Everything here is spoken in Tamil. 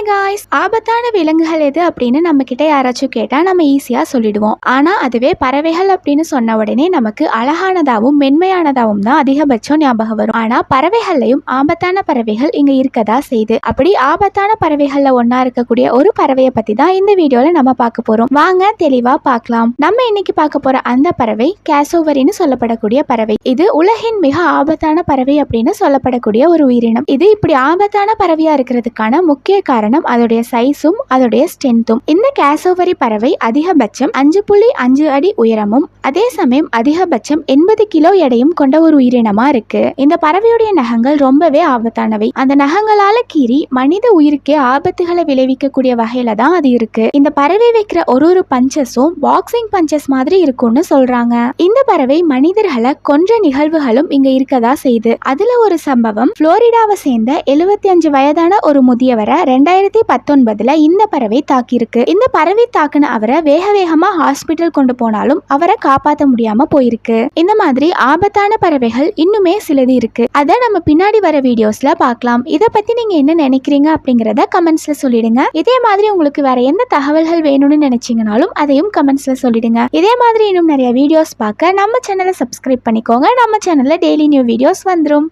காய்ஸ், ஆபத்தான விலங்குகள் எது அப்படின்னு நம்ம கிட்ட யாராச்சும் கேட்டா நம்ம ஈஸியா சொல்லிடுவோம். ஆனா அதுவே பறவைகள் அப்படின்னு சொன்ன உடனே நமக்கு அழகானதாவும் மென்மையானதாவும் தான் அதிகபட்சம் ஞாபகம் வரும். ஆனா பறவைகள்லயும் ஆபத்தான பறவைகள் இங்க இருக்கதா செய்யுது. அப்படி ஆபத்தான பறவைகள்ல ஒன்னா இருக்கக்கூடிய ஒரு பறவையை பத்தி தான் இந்த வீடியோல நம்ம பார்க்க போறோம். வாங்க தெளிவா பார்க்கலாம். நம்ம இன்னைக்கு பார்க்க போற அந்த பறவை கேசோவரின்னு சொல்லப்படக்கூடிய பறவை. இது உலகின் மிக ஆபத்தான பறவை அப்படின்னு சொல்லப்படக்கூடிய ஒரு உயிரினம். இது இப்படி ஆபத்தான பறவையா இருக்கிறதுக்கான முக்கிய காரணம் அதோடைய சைஸும் அதோடைய ஸ்ட்ரென்த்தும். இந்த கேசோவரி பறவை அதிகபட்சம் 5.5 அடி உயரமும் அதே சமயம் அதிகபட்சம் 80 கிலோ எடையும் கொண்ட ஒரு உயிரினமா இருக்கு. இந்த பறவையுடைய நகங்கள் ரொம்பவே ஆபத்தானவை. அந்த நகங்களால கீறி மனித உயிருக்கே ஆபத்துகளை விளைவிக்கக்கூடிய வகையில தான் அது இருக்கு. இந்த பறவை வைக்கிற ஒரு பஞ்சஸும் பாக்ஸிங் பஞ்சஸ் மாதிரி இருக்கும்னு சொல்றாங்க. இந்த பறவை மனிதர்களை கொன்ற நிகழ்வுகளும் இங்க இருக்கதா செய்யுது. அதுல ஒரு சம்பவம், புளோரிடாவை சேர்ந்த 75 வயதான ஒரு முதியவரை 2019 இந்த பறவை தாக்கியிருக்கு. இந்த பறவை தாக்குன அவரை வேக வேகமா ஹாஸ்பிட்டல் கொண்டு போனாலும் அவரை காப்பாற்ற முடியாம போயிருக்கு. இந்த மாதிரி ஆபத்தான பறவைகள் இன்னுமே சிலது இருக்கு. அதை நம்ம பின்னாடி வர வீடியோஸ்ல பார்க்கலாம். இதை பத்தி நீங்க என்ன நினைக்கிறீங்க அப்படிங்கறத கமெண்ட்ஸ்ல சொல்லிடுங்க. இதே மாதிரி உங்களுக்கு வேற எந்த தகவல்கள் வேணும்னு நினைச்சீங்கனாலும் அதையும் கமெண்ட்ஸ்ல சொல்லிடுங்க. இதே மாதிரி இன்னும் நிறைய வீடியோஸ் பார்க்க நம்ம சேனலை சப்ஸ்கிரைப் பண்ணிக்கோங்க. நம்ம சேனல்ல டெய்லி நியூ வீடியோஸ் வந்துரும்.